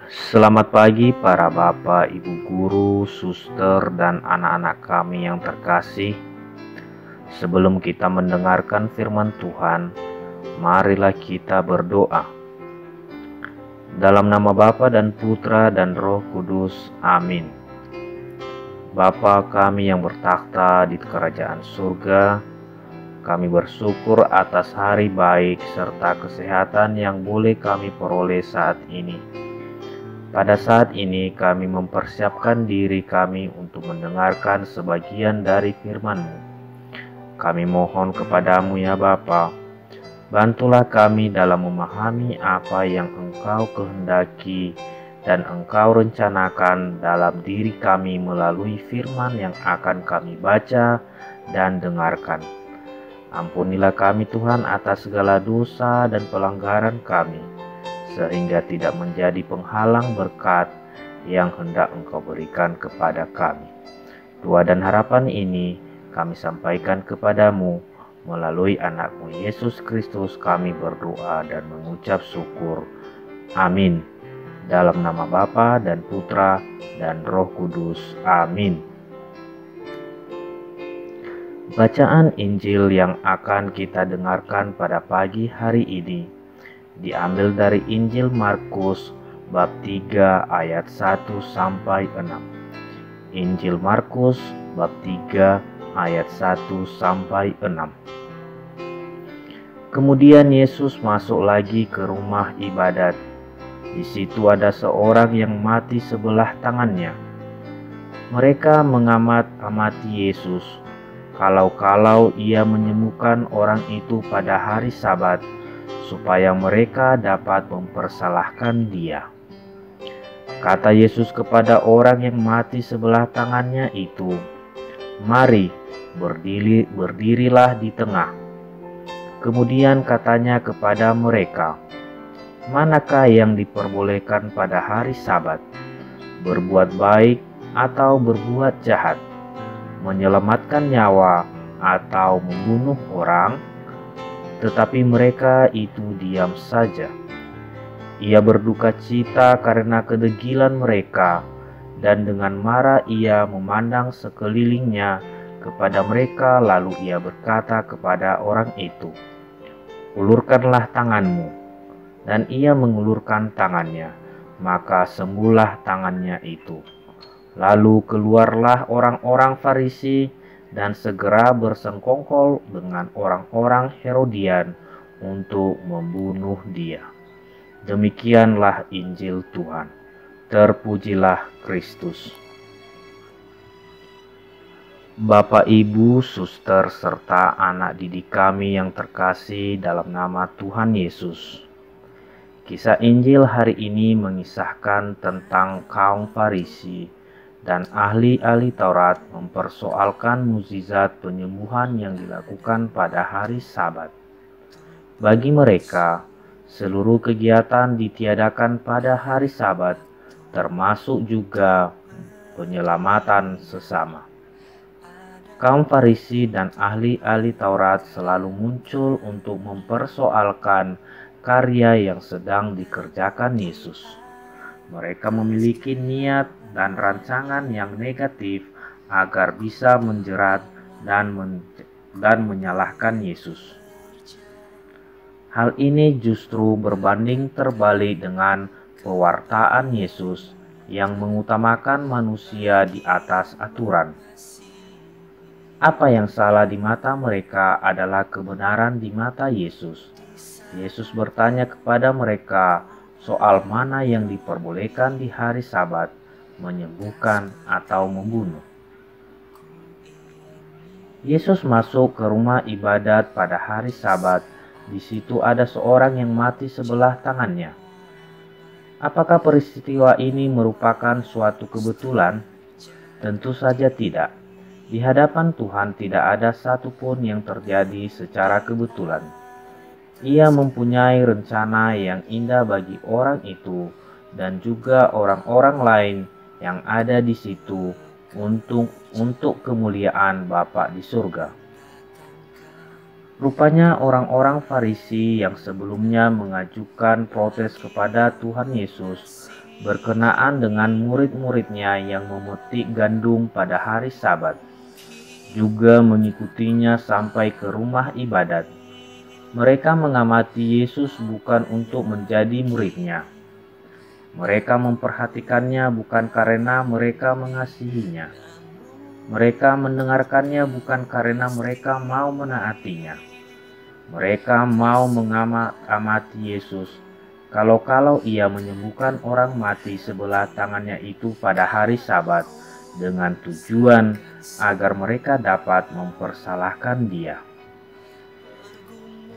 Selamat pagi para bapak, ibu guru, suster, dan anak-anak kami yang terkasih. Sebelum kita mendengarkan firman Tuhan, marilah kita berdoa. Dalam nama Bapa dan Putra dan Roh Kudus, amin. Bapa kami yang bertakhta di kerajaan surga, kami bersyukur atas hari baik serta kesehatan yang boleh kami peroleh saat ini. Pada saat ini kami mempersiapkan diri kami untuk mendengarkan sebagian dari firman-Mu. Kami mohon kepadamu ya Bapa, bantulah kami dalam memahami apa yang Engkau kehendaki dan Engkau rencanakan dalam diri kami melalui firman yang akan kami baca dan dengarkan. Ampunilah kami Tuhan atas segala dosa dan pelanggaran kami, sehingga tidak menjadi penghalang berkat yang hendak Engkau berikan kepada kami. Doa dan harapan ini kami sampaikan kepadamu melalui anak-Mu Yesus Kristus. Kami berdoa dan mengucap syukur. Amin. Dalam nama Bapa dan Putra dan Roh Kudus. Amin. Bacaan Injil yang akan kita dengarkan pada pagi hari ini diambil dari Injil Markus bab 3 ayat 1 sampai 6. Injil Markus bab 3 ayat 1 sampai 6. Kemudian Yesus masuk lagi ke rumah ibadat. Di situ ada seorang yang mati sebelah tangannya. Mereka mengamat-amati Yesus, kalau-kalau ia menyembuhkan orang itu pada hari Sabat, supaya mereka dapat mempersalahkan dia. Kata Yesus kepada orang yang mati sebelah tangannya itu, "Mari, berdirilah di tengah." Kemudian katanya kepada mereka, "Manakah yang diperbolehkan pada hari Sabat? Berbuat baik atau berbuat jahat? Menyelamatkan nyawa atau membunuh orang?" Tetapi mereka itu diam saja. Ia berduka cita karena kedegilan mereka, dan dengan marah ia memandang sekelilingnya kepada mereka, lalu ia berkata kepada orang itu, "Ulurkanlah tanganmu." Dan ia mengulurkan tangannya, maka sembuhlah tangannya itu. Lalu keluarlah orang-orang Farisi dan segera bersengkongkol dengan orang-orang Herodian untuk membunuh dia. Demikianlah Injil Tuhan. Terpujilah Kristus. Bapak, Ibu, suster, serta anak didik kami yang terkasih dalam nama Tuhan Yesus. Kisah Injil hari ini mengisahkan tentang kaum Farisi dan ahli-ahli Taurat mempersoalkan mukjizat penyembuhan yang dilakukan pada hari Sabat. Bagi mereka, seluruh kegiatan ditiadakan pada hari Sabat, termasuk juga penyelamatan sesama. Kaum Farisi dan ahli-ahli Taurat selalu muncul untuk mempersoalkan karya yang sedang dikerjakan Yesus. Mereka memiliki niat dan rancangan yang negatif agar bisa menjerat dan menyalahkan Yesus. Hal ini justru berbanding terbalik dengan pewartaan Yesus yang mengutamakan manusia di atas aturan. Apa yang salah di mata mereka adalah kebenaran di mata Yesus. Yesus bertanya kepada mereka soal mana yang diperbolehkan di hari Sabat, menyembuhkan atau membunuh. Yesus masuk ke rumah ibadat pada hari Sabat. Di situ ada seorang yang mati sebelah tangannya. Apakah peristiwa ini merupakan suatu kebetulan? Tentu saja tidak. Di hadapan Tuhan tidak ada satupun yang terjadi secara kebetulan. Ia mempunyai rencana yang indah bagi orang itu dan juga orang-orang lain yang ada di situ untuk kemuliaan Bapa di surga. Rupanya orang-orang Farisi yang sebelumnya mengajukan protes kepada Tuhan Yesus berkenaan dengan murid-muridnya yang memetik gandum pada hari Sabat, juga mengikutinya sampai ke rumah ibadat. Mereka mengamati Yesus bukan untuk menjadi muridnya. Mereka memperhatikannya bukan karena mereka mengasihinya. Mereka mendengarkannya bukan karena mereka mau menaatinya. Mereka mau mengamati Yesus kalau-kalau ia menyembuhkan orang mati sebelah tangannya itu pada hari Sabat dengan tujuan agar mereka dapat mempersalahkan dia.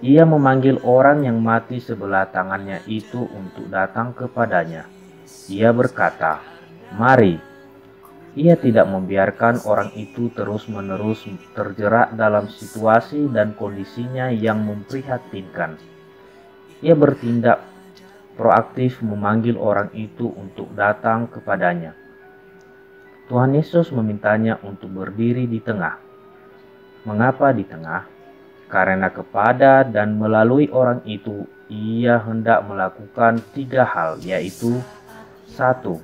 Ia memanggil orang yang mati sebelah tangannya itu untuk datang kepadanya. Ia berkata, "Mari." Ia tidak membiarkan orang itu terus-menerus terjerat dalam situasi dan kondisinya yang memprihatinkan. Ia bertindak proaktif memanggil orang itu untuk datang kepadanya. Tuhan Yesus memintanya untuk berdiri di tengah. Mengapa di tengah? Karena kepada dan melalui orang itu ia hendak melakukan 3 hal, yaitu 1.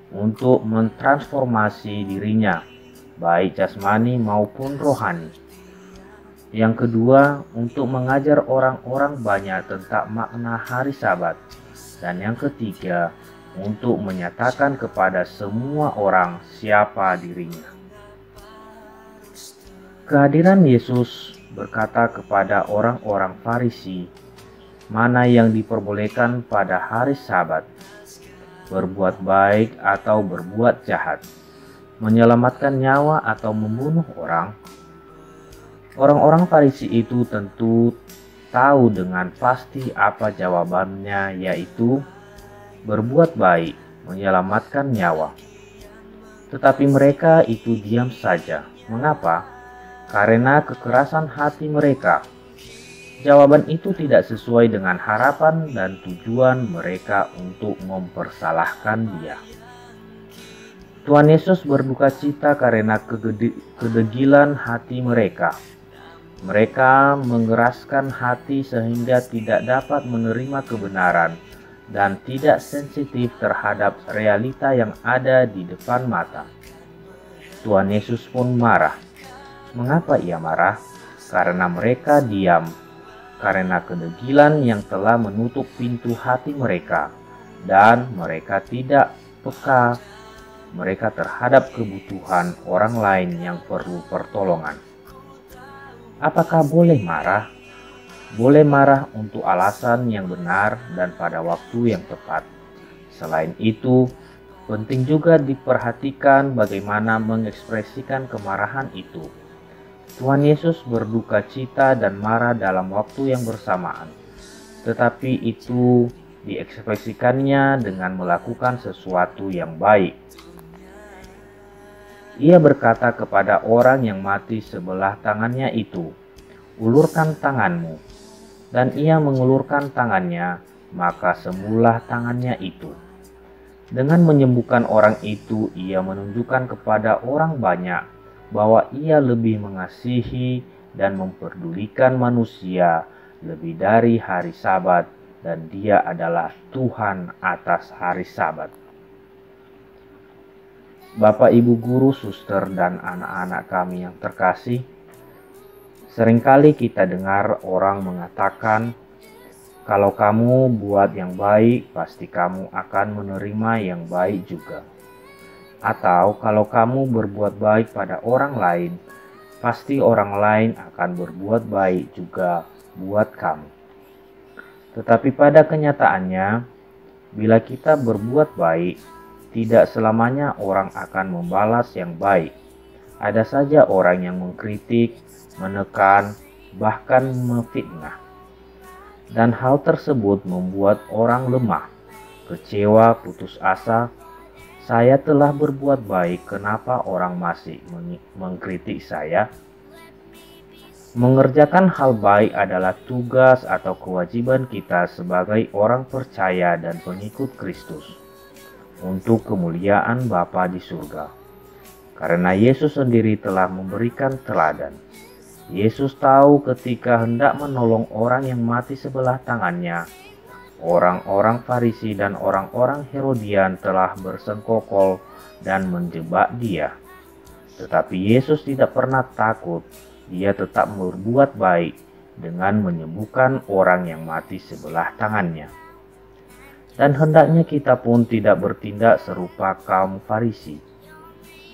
Untuk mentransformasi dirinya, baik jasmani maupun rohani. Yang kedua, untuk mengajar orang-orang banyak tentang makna hari Sabat. Dan yang ketiga, untuk menyatakan kepada semua orang siapa dirinya. Kehadiran Yesus berkata kepada orang-orang Farisi, mana yang diperbolehkan pada hari Sabat, berbuat baik atau berbuat jahat, menyelamatkan nyawa atau membunuh orang. Orang-orang Farisi itu tentu tahu dengan pasti apa jawabannya, yaitu berbuat baik, menyelamatkan nyawa. Tetapi mereka itu diam saja. Mengapa? Karena kekerasan hati mereka. Jawaban itu tidak sesuai dengan harapan dan tujuan mereka untuk mempersalahkan dia. Tuhan Yesus berduka cita karena kedegilan hati mereka. Mereka mengeraskan hati sehingga tidak dapat menerima kebenaran dan tidak sensitif terhadap realita yang ada di depan mata. Tuhan Yesus pun marah. Mengapa ia marah? Karena mereka diam. Karena kedegilan yang telah menutup pintu hati mereka, dan mereka tidak peka mereka terhadap kebutuhan orang lain yang perlu pertolongan. Apakah boleh marah? Boleh marah untuk alasan yang benar dan pada waktu yang tepat. Selain itu, penting juga diperhatikan bagaimana mengekspresikan kemarahan itu. Tuhan Yesus berduka cita dan marah dalam waktu yang bersamaan, tetapi itu diekspresikannya dengan melakukan sesuatu yang baik. Ia berkata kepada orang yang mati sebelah tangannya itu, "Ulurkan tanganmu." Dan ia mengulurkan tangannya, maka sembuhlah tangannya itu. Dengan menyembuhkan orang itu, ia menunjukkan kepada orang banyak bahwa ia lebih mengasihi dan memperdulikan manusia lebih dari hari Sabat, dan dia adalah Tuhan atas hari Sabat. Bapak, Ibu guru, suster, dan anak-anak kami yang terkasih, seringkali kita dengar orang mengatakan, kalau kamu buat yang baik, pasti kamu akan menerima yang baik juga. Atau kalau kamu berbuat baik pada orang lain, pasti orang lain akan berbuat baik juga buat kamu. Tetapi pada kenyataannya, bila kita berbuat baik, tidak selamanya orang akan membalas yang baik. Ada saja orang yang mengkritik, menekan, bahkan memfitnah. Dan hal tersebut membuat orang lemah, kecewa, putus asa. Saya telah berbuat baik, kenapa orang masih mengkritik saya? Mengerjakan hal baik adalah tugas atau kewajiban kita sebagai orang percaya dan pengikut Kristus untuk kemuliaan Bapa di surga. Karena Yesus sendiri telah memberikan teladan. Yesus tahu ketika hendak menolong orang yang mati sebelah tangannya, orang-orang Farisi dan orang-orang Herodian telah bersengkokol dan menjebak dia. Tetapi Yesus tidak pernah takut. Dia tetap berbuat baik dengan menyembuhkan orang yang mati sebelah tangannya. Dan hendaknya kita pun tidak bertindak serupa kaum Farisi.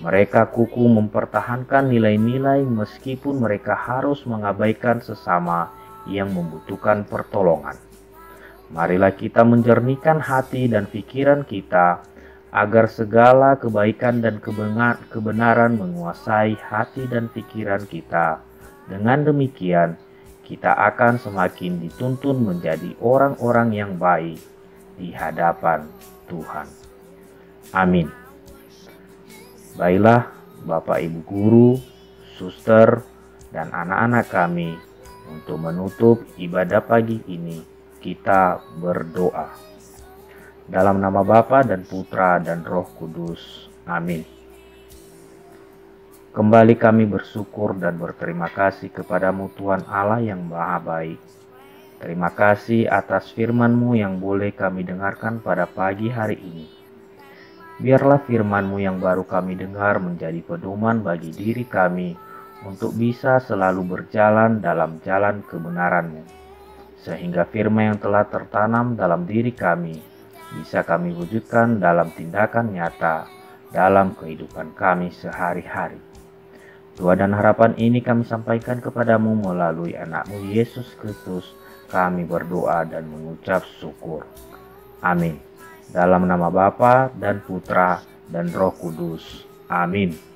Mereka kukuh mempertahankan nilai-nilai meskipun mereka harus mengabaikan sesama yang membutuhkan pertolongan. Marilah kita menjernihkan hati dan pikiran kita agar segala kebaikan dan kebenaran menguasai hati dan pikiran kita. Dengan demikian, kita akan semakin dituntun menjadi orang-orang yang baik di hadapan Tuhan. Amin. Baiklah, Bapak Ibu Guru, Suster, dan anak-anak kami, untuk menutup ibadah pagi ini, kita berdoa. Dalam nama Bapa dan Putra dan Roh Kudus. Amin. Kembali kami bersyukur dan berterima kasih kepadamu Tuhan Allah yang Maha Baik. Terima kasih atas firman-Mu yang boleh kami dengarkan pada pagi hari ini. Biarlah firman-Mu yang baru kami dengar menjadi pedoman bagi diri kami untuk bisa selalu berjalan dalam jalan kebenaran-Mu. Sehingga firman yang telah tertanam dalam diri kami bisa kami wujudkan dalam tindakan nyata dalam kehidupan kami sehari-hari. Doa dan harapan ini kami sampaikan kepadamu melalui anak-Mu Yesus Kristus. Kami berdoa dan mengucap syukur. Amin. Dalam nama Bapa dan Putra dan Roh Kudus. Amin.